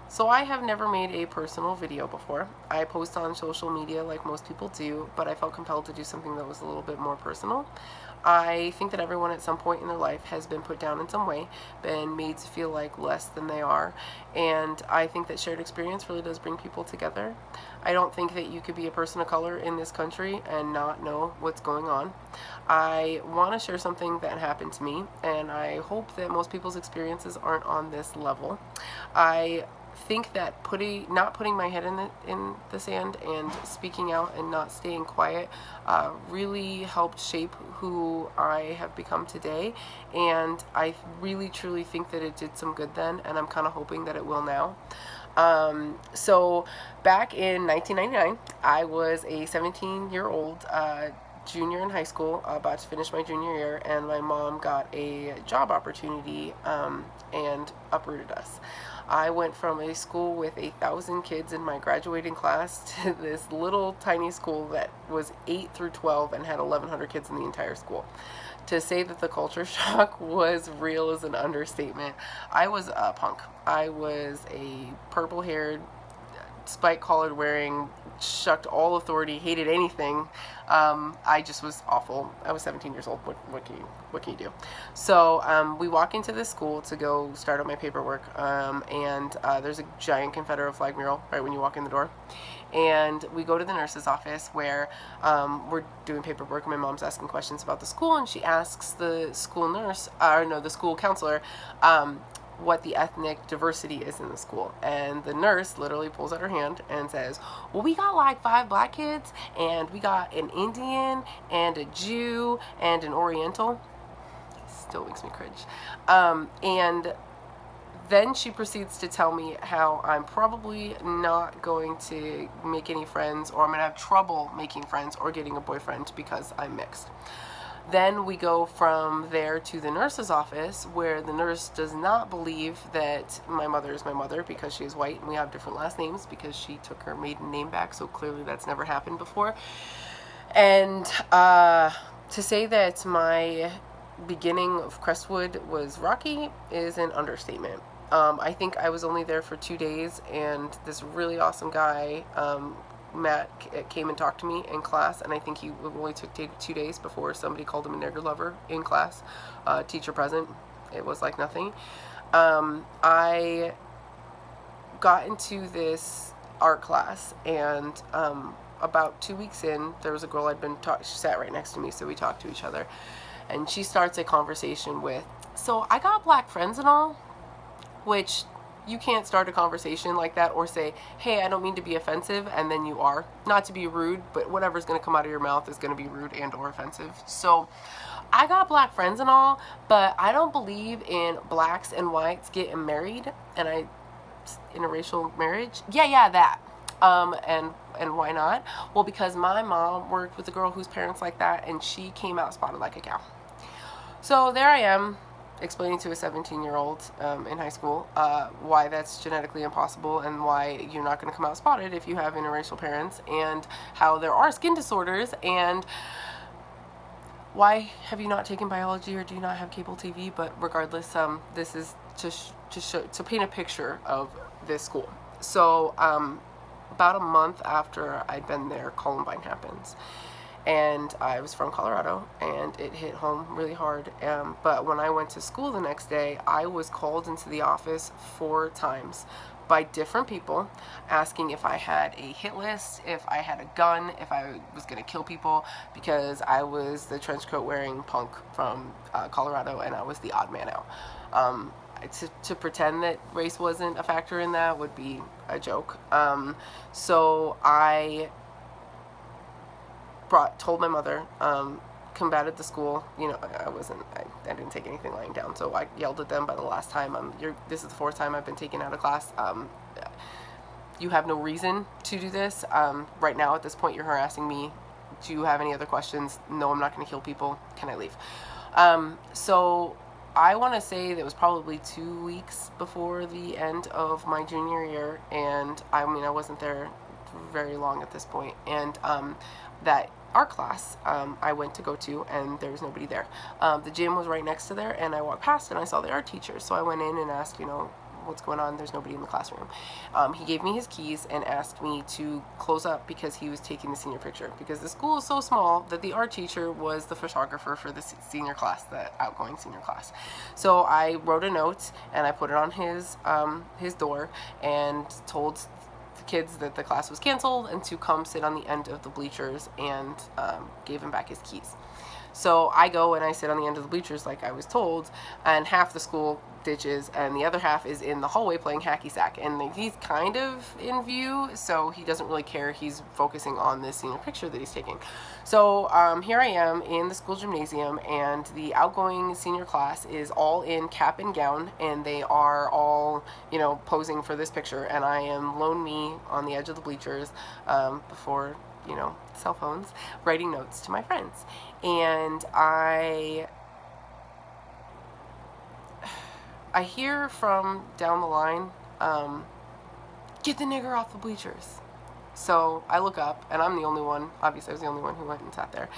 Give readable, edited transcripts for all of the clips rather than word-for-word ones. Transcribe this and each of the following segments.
So I have never made a personal video before. I post on social media like most people do, but I felt compelled to do something that was a little bit more personal. I think that everyone at some point in their life has been put down in some way, been made to feel like less than they are, and I think that shared experience really does bring people together. I don't think that you could be a person of color in this country and not know what's going on. I want to share something that happened to me, and I hope that most people's experiences aren't on this level. I think that not putting my head in the sand and speaking out and not staying quiet really helped shape who I have become today, and I really truly think that it did some good then, and I'm kind of hoping that it will now. So back in 1999, I was a 17-year-old junior in high school, about to finish my junior year, and my mom got a job opportunity and uprooted us. I went from a school with 1,000 kids in my graduating class to this little tiny school that was 8 through 12 and had 1,100 kids in the entire school. To say that the culture shock was real is an understatement. I was a punk. I was a purple-haired, spike collared wearing, shucked all authority, hated anything. I just was awful. I was 17 years old. What can you do? So we walk into this school to go start on my paperwork, and there's a giant Confederate flag mural right when you walk in the door. And we go to the nurse's office where we're doing paperwork, and my mom's asking questions about the school, and she asks the school nurse, or no, the school counselor, what the ethnic diversity is in the school. And the nurse literally pulls out her hand and says, well, we got like 5 black kids, and we got an Indian and a Jew and an Oriental. Still makes me cringe. And then she proceeds to tell me how I'm probably not going to make any friends, or I'm going to have trouble making friends or getting a boyfriend because I'm mixed. Then we go from there to the nurse's office, where the nurse does not believe that my mother is my mother because she is white and we have different last names because she took her maiden name back, so clearly that's never happened before. And to say that my beginning of Crestwood was rocky is an understatement. I think I was only there for 2 days, and this really awesome guy, Matt, came and talked to me in class, and I think he only took 2 days before somebody called him a nigger lover in class. Teacher present. It was like nothing. I got into this art class, and about 2 weeks in, there was a girl she sat right next to me, so we talked to each other, and she starts a conversation with, so I got black friends and all, which you can't start a conversation like that or say, hey, I don't mean to be offensive, and then you are. Not to be rude, but whatever's going to come out of your mouth is going to be rude and or offensive. So I got black friends and all, but I don't believe in blacks and whites getting married, and interracial marriage. Yeah, that. And why not? Well, because my mom worked with a girl whose parents like that, and she came out spotted like a cow. So there I am, explaining to a 17-year-old in high school why that's genetically impossible, and why you're not going to come out spotted if you have interracial parents, and how there are skin disorders, and why have you not taken biology, or do you not have cable TV? But regardless, this is to paint a picture of this school. So about a month after I'd been there, Columbine happens. And I was from Colorado, and it hit home really hard. But when I went to school the next day, I was called into the office 4 times by different people, asking if I had a hit list, if I had a gun, if I was going to kill people, because I was the trench coat wearing punk from Colorado, and I was the odd man out. To pretend that race wasn't a factor in that would be a joke. So I told my mother, combated the school. I didn't take anything lying down, so I yelled at them. By the last time, this is the 4th time I've been taken out of class. You have no reason to do this. Right now, at this point, you're harassing me. Do you have any other questions? No, I'm not going to kill people. Can I leave? So I want to say that it was probably 2 weeks before the end of my junior year, and I wasn't there very long at this point, and that art class I went to go to, and there was nobody there. The gym was right next to there, and I walked past and I saw the art teacher, so I went in and asked, what's going on? There's nobody in the classroom. He gave me his keys and asked me to close up because he was taking the senior picture, because the school is so small that the art teacher was the photographer for the senior class, the outgoing senior class. So I wrote a note and I put it on his door and told the kids that the class was canceled and to come sit on the end of the bleachers, and gave him back his keys. So I go and I sit on the end of the bleachers like I was told, and half the school ditches and the other half is in the hallway playing hacky sack, and he's kind of in view, so he doesn't really care. He's focusing on this senior picture that he's taking. So here I am in the school gymnasium, and the outgoing senior class is all in cap and gown, and they are all, posing for this picture, and I am lone me on the edge of the bleachers, before cell phones, writing notes to my friends. And I hear from down the line, get the nigger off the bleachers. So I look up, and I'm the only one, obviously I was the only one who went and sat there,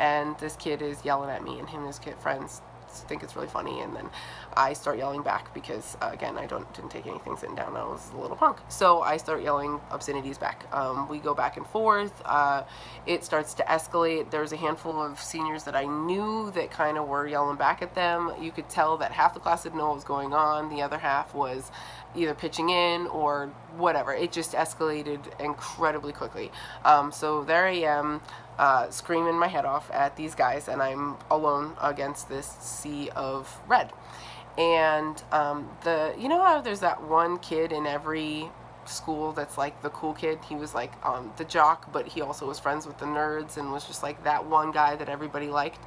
and this kid is yelling at me, and him and his friends think it's really funny, and then I start yelling back because again, I didn't take anything sitting down. I was a little punk, so I start yelling obscenities back. We go back and forth. It starts to escalate. There's a handful of seniors that I knew that kind of were yelling back at them. You could tell that half the class didn't know what was going on. The other half was either pitching in or whatever. It just escalated incredibly quickly. So there I am, screaming my head off at these guys, and I'm alone against this sea of red. And how there's that one kid in every school that's like the cool kid? He was like the jock, but he also was friends with the nerds and was just like that one guy that everybody liked.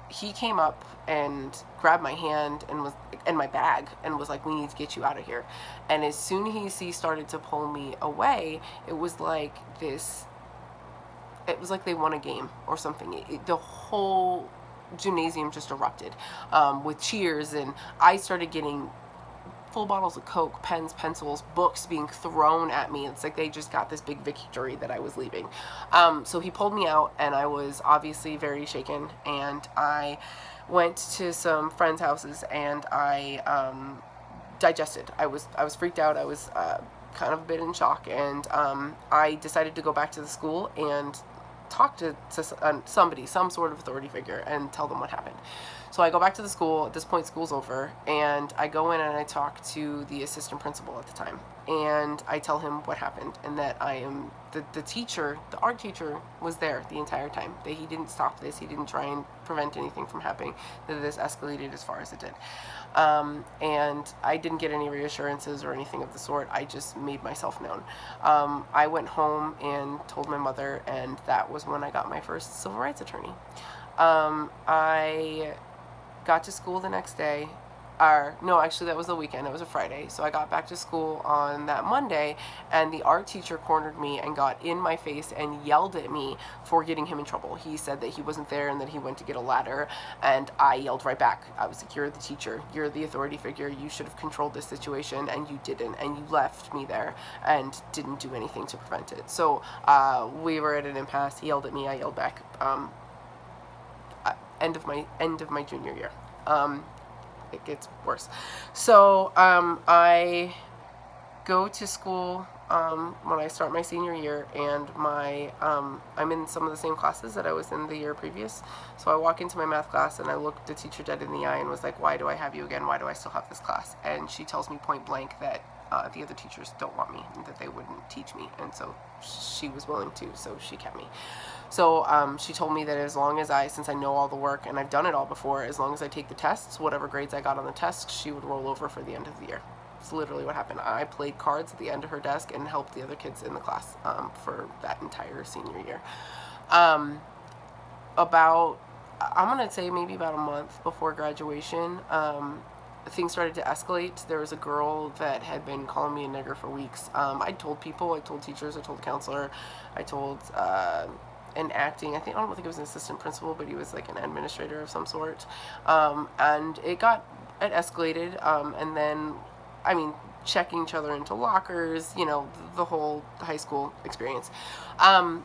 He came up and grabbed my hand and my bag and was like, we need to get you out of here. And as soon as he started to pull me away, it was like they won a game or something. The whole gymnasium just erupted with cheers, and I started getting full bottles of Coke, pens, pencils, books being thrown at me. It's like they just got this big victory that I was leaving. So he pulled me out, and I was obviously very shaken, and I went to some friends' houses, and I digested. I was freaked out. I was kind of a bit in shock, and I decided to go back to the school and talk to somebody, some sort of authority figure, and tell them what happened. So I go back to the school. At this point, school's over, and I go in and I talk to the assistant principal at the time, and I tell him what happened, and that I am the teacher, the art teacher, was there the entire time. That he didn't stop this. He didn't try and prevent anything from happening. That this escalated as far as it did. And I didn't get any reassurances or anything of the sort. I just made myself known. I went home and told my mother, and that was when I got my first civil rights attorney. I got to school the next day. No, actually that was the weekend. It was a Friday. So I got back to school on that Monday, and the art teacher cornered me and got in my face and yelled at me for getting him in trouble. He said that he wasn't there and that he went to get a ladder, and I yelled right back. I was like, you're the teacher. You're the authority figure. You should have controlled this situation, and you didn't, and you left me there and didn't do anything to prevent it. So we were at an impasse. He yelled at me. I yelled back. End of my junior year. It gets worse. So I go to school when I start my senior year, and I'm in some of the same classes that I was in the year previous. So I walk into my math class, and I look the teacher dead in the eye and was like, why do I have you again? Why do I still have this class? And she tells me point blank that the other teachers don't want me, and that they wouldn't teach me, and so she was willing to, so she kept me. So she told me that as long as since I know all the work and I've done it all before, as long as I take the tests, whatever grades I got on the tests, she would roll over for the end of the year. It's literally what happened. I played cards at the end of her desk and helped the other kids in the class for that entire senior year. I'm gonna say maybe about a month before graduation, things started to escalate. There was a girl that had been calling me a nigger for weeks. I told people, I told teachers, I told the counselor, I told an acting, I don't think it was an assistant principal, but he was like an administrator of some sort. And it escalated, and then, checking each other into lockers, the whole high school experience.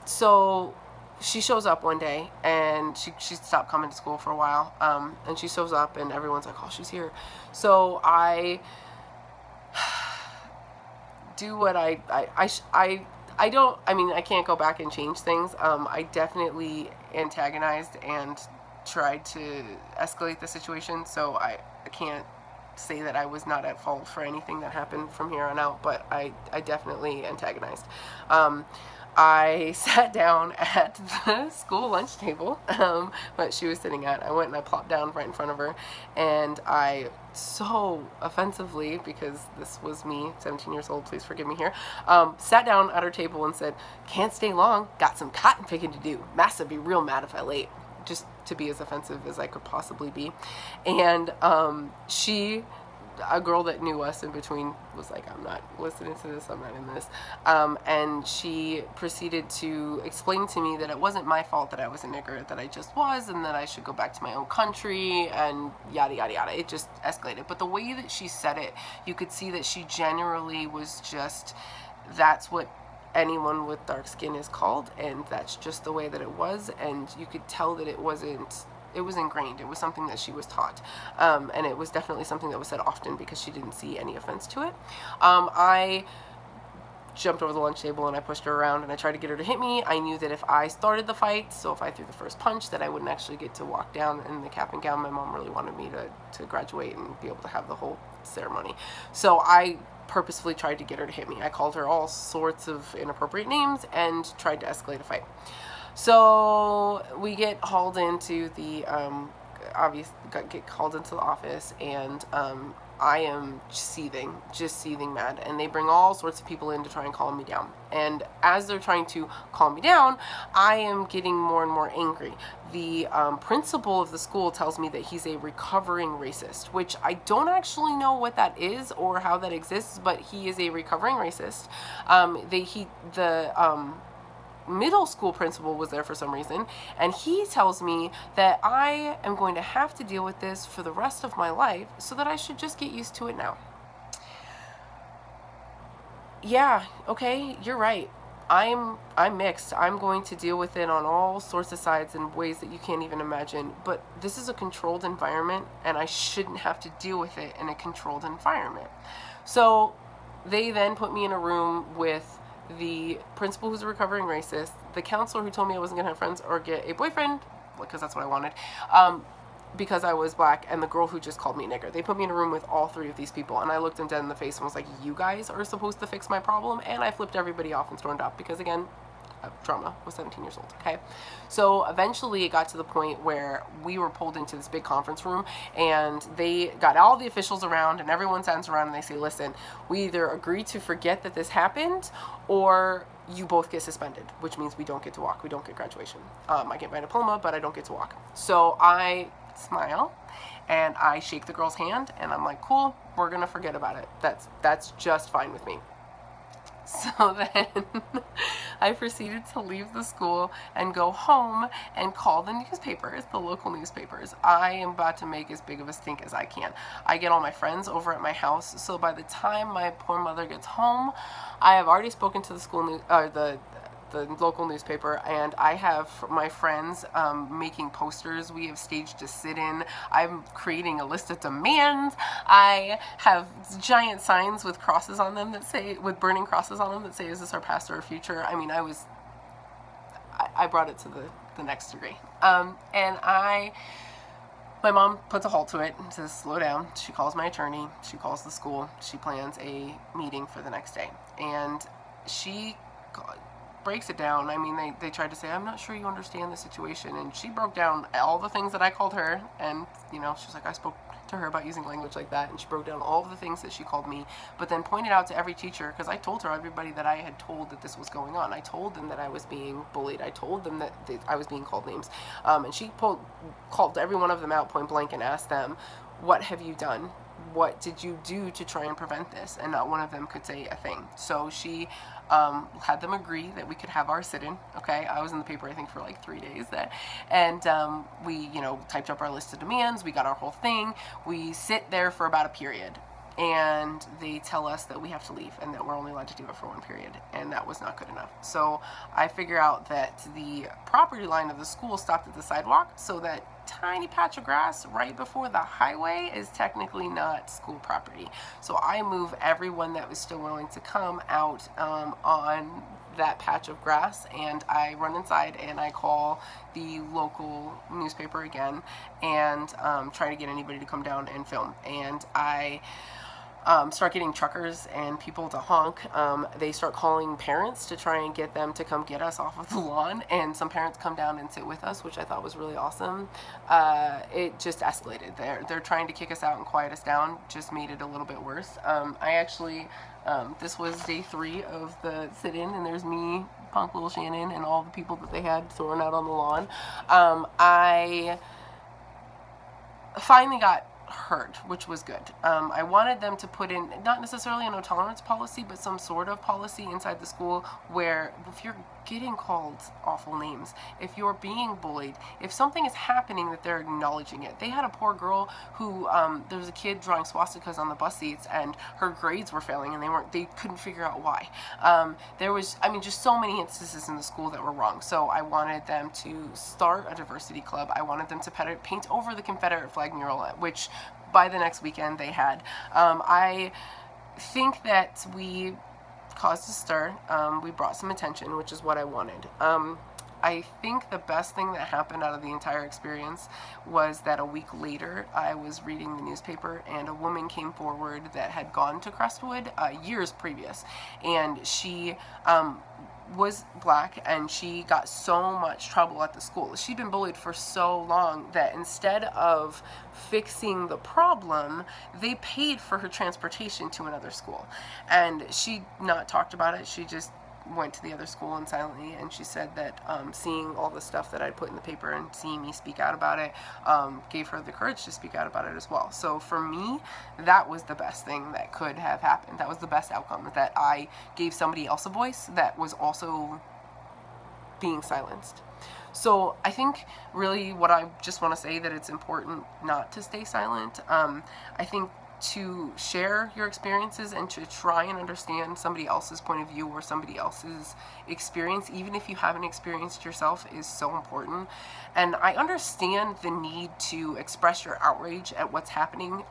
So she shows up one day, and she stopped coming to school for a while, and she shows up, and everyone's like, oh, she's here. So I do what I don't, I mean, I can't go back and change things. I definitely antagonized and tried to escalate the situation, so I can't say that I was not at fault for anything that happened from here on out, but I definitely antagonized. I sat down at the school lunch table that she was sitting at. I went and I plopped down right in front of her, and I so offensively, because this was me, 17 years old, please forgive me here, sat down at her table and said, "Can't stay long, got some cotton picking to do. Massa be real mad if I late." Just to be as offensive as I could possibly be. And a girl that knew us in between was like, "I'm not listening to this, I'm not in this." And she proceeded to explain to me that it wasn't my fault that I was a nigger, that I just was, and that I should go back to my own country, and yada, yada, yada. It just escalated. But the way that she said it, you could see that she generally was just, that's what anyone with dark skin is called, and that's just the way that it was. And you could tell that it was ingrained. It was something that she was taught, and it was definitely something that was said often because she didn't see any offense to it. I jumped over the lunch table and I pushed her around and I tried to get her to hit me. I knew that if I started the fight, so if I threw the first punch, that I wouldn't actually get to walk down in the cap and gown. My mom really wanted me to graduate and be able to have the whole ceremony. So I purposefully tried to get her to hit me. I called her all sorts of inappropriate names and tried to escalate a fight. So we get hauled into the get called into the office, and I am seething, just seething mad, and they bring all sorts of people in to try and calm me down. And as they're trying to calm me down, I am getting more and more angry. The principal of the school tells me that he's a recovering racist, which I don't actually know what that is or how that exists, but he is a recovering racist. The middle school principal was there for some reason, and he tells me that I am going to have to deal with this for the rest of my life, so that I should just get used to it now. Yeah, okay, you're right. I'm mixed. I'm going to deal with it on all sorts of sides in ways that you can't even imagine, but this is a controlled environment, and I shouldn't have to deal with it in a controlled environment. So they then put me in a room with the principal, who's a recovering racist, the counselor who told me I wasn't going to have friends or get a boyfriend, because that's what I wanted, because I was black, and the girl who just called me nigger. They put me in a room with all three of these people, and I looked them dead in the face and was like, "You guys are supposed to fix my problem," and I flipped everybody off and stormed out, because again, trauma, was 17 years old, okay? So eventually it got to the point where we were pulled into this big conference room, and they got all the officials around, and everyone stands around and they say, "Listen, we either agree to forget that this happened, or you both get suspended," which means we don't get to walk. We don't get graduation. I get my diploma, but I don't get to walk. So I smile and I shake the girl's hand, and I'm like, "Cool, we're gonna forget about it. That's just fine with me." So then I proceeded to leave the school and go home and call the newspapers, the local newspapers. I am about to make as big of a stink as I can. I get all my friends over at my house, so by the time my poor mother gets home, I have already spoken to the school the local newspaper, and I have my friends making posters. We have staged a sit-in. I'm creating a list of demands. I have giant signs with crosses on them that say, with burning crosses on them that say, "Is this our past or our future?" I mean, I brought it to the next degree. My mom puts a halt to it and says, "Slow down." She calls my attorney. She calls the school. She plans a meeting for the next day, and she breaks it down. I mean, they tried to say, "I'm not sure you understand the situation," and she broke down all the things that I called her, and she's like, I spoke to her about using language like that, and she broke down all of the things that she called me, but then pointed out to every teacher, because I told her everybody that I had told that this was going on. I told them that I was being bullied. I told them that I was being called names, and she called every one of them out point blank and asked them, "What have you done? What did you do to try and prevent this?" And not one of them could say a thing. So she had them agree that we could have our sit-in. Okay, I was in the paper, I think, for like 3 days then, and we typed up our list of demands. We got our whole thing. We sit there for about a period, and they tell us that we have to leave and that we're only allowed to do it for one period, and that was not good enough. So I figure out that the property line of the school stopped at the sidewalk, so that tiny patch of grass right before the highway is technically not school property. So I move everyone that was still willing to come out on that patch of grass, and I run inside and I call the local newspaper again and try to get anybody to come down and film. And I start getting truckers and people to honk. They start calling parents to try and get them to come get us off of the lawn, and some parents come down and sit with us, which I thought was really awesome. It just escalated. They're trying to kick us out and quiet us down, just made it a little bit worse. I actually, this was day 3 of the sit-in, and there's me, punk little Shannon, and all the people that they had thrown out on the lawn. I finally got heard, which was good. I wanted them to put in, not necessarily a no tolerance policy, but some sort of policy inside the school where if you're getting called awful names, if you're being bullied, if something is happening, that they're acknowledging it. They had a poor girl who, there was a kid drawing swastikas on the bus seats, and her grades were failing, and they couldn't figure out why. There was, just so many instances in the school that were wrong. So I wanted them to start a diversity club. I wanted them to paint over the Confederate flag mural, which by the next weekend they had. I think that we caused a stir. We brought some attention, which is what I wanted. I think the best thing that happened out of the entire experience was that a week later I was reading the newspaper, and a woman came forward that had gone to Crestwood years previous, and she was black, and she got so much trouble at the school. She'd been bullied for so long that instead of fixing the problem, they paid for her transportation to another school. And she not talked about it. She just went to the other school and silently, and she said that seeing all the stuff that I'd put in the paper and seeing me speak out about it gave her the courage to speak out about it as well. So for me, that was the best thing that could have happened. That was the best outcome, that I gave somebody else a voice that was also being silenced. So I think really what I just want to say, that it's important not to stay silent. I think to share your experiences and to try and understand somebody else's point of view or somebody else's experience, even if you haven't experienced yourself, is so important. And I understand the need to express your outrage at what's happening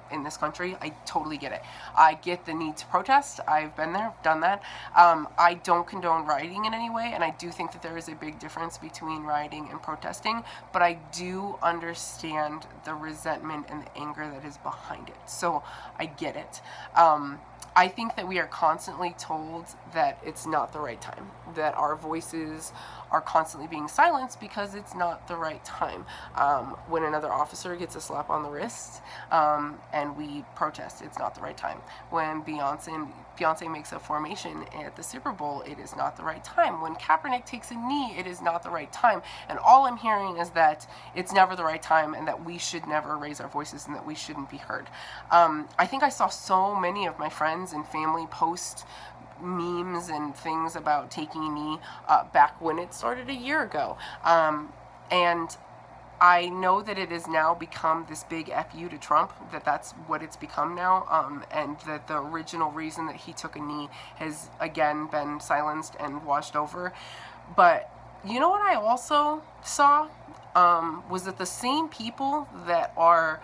in this country. I totally get it. I get the need to protest. I've been there, done that. I don't condone rioting in any way, and I do think that there is a big difference between rioting and protesting, but I do understand the resentment and the anger that is behind it. So I get it. I think that we are constantly told that it's not the right time, that our voices are constantly being silenced because it's not the right time. When another officer gets a slap on the wrist and we protest, it's not the right time. When Beyonce makes a formation at the Super Bowl, it is not the right time. When Kaepernick takes a knee, it is not the right time. And all I'm hearing is that it's never the right time, and that we should never raise our voices, and that we shouldn't be heard. I think I saw so many of my friends and family post memes and things about taking a knee back when it started a year ago. And I know that it has now become this big FU to Trump, that's what it's become now, and that the original reason that he took a knee has again been silenced and washed over. But you know what I also saw was that the same people that are,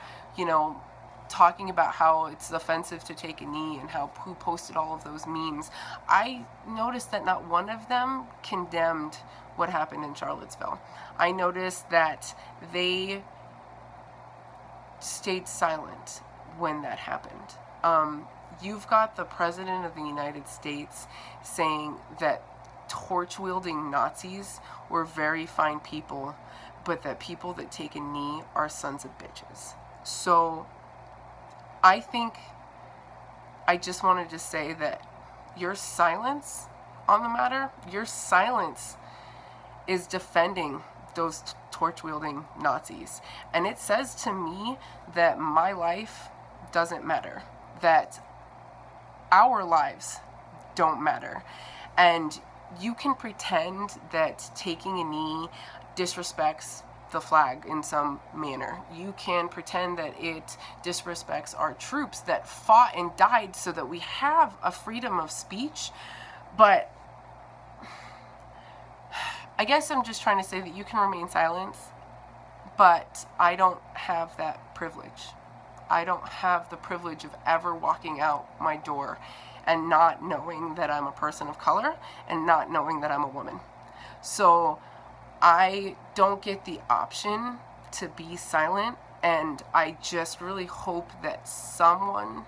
talking about how it's offensive to take a knee and who posted all of those memes, I noticed that not one of them condemned what happened in Charlottesville. I noticed that they stayed silent when that happened. You've got the President of the United States saying that torch-wielding Nazis were very fine people, but that people that take a knee are sons of bitches. So I think I just wanted to say that your silence on the matter, your silence is defending those torch-wielding Nazis. And it says to me that my life doesn't matter, that our lives don't matter. And you can pretend that taking a knee disrespects the flag in some manner. You can pretend that it disrespects our troops that fought and died so that we have a freedom of speech. But I guess I'm just trying to say that you can remain silent, but I don't have that privilege. I don't have the privilege of ever walking out my door and not knowing that I'm a person of color and not knowing that I'm a woman. So I don't get the option to be silent, and I just really hope that some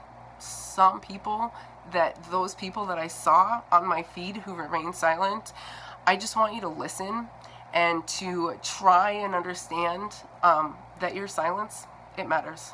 people, that those people that I saw on my feed who remain silent, I just want you to listen and to try and understand that your silence, it matters.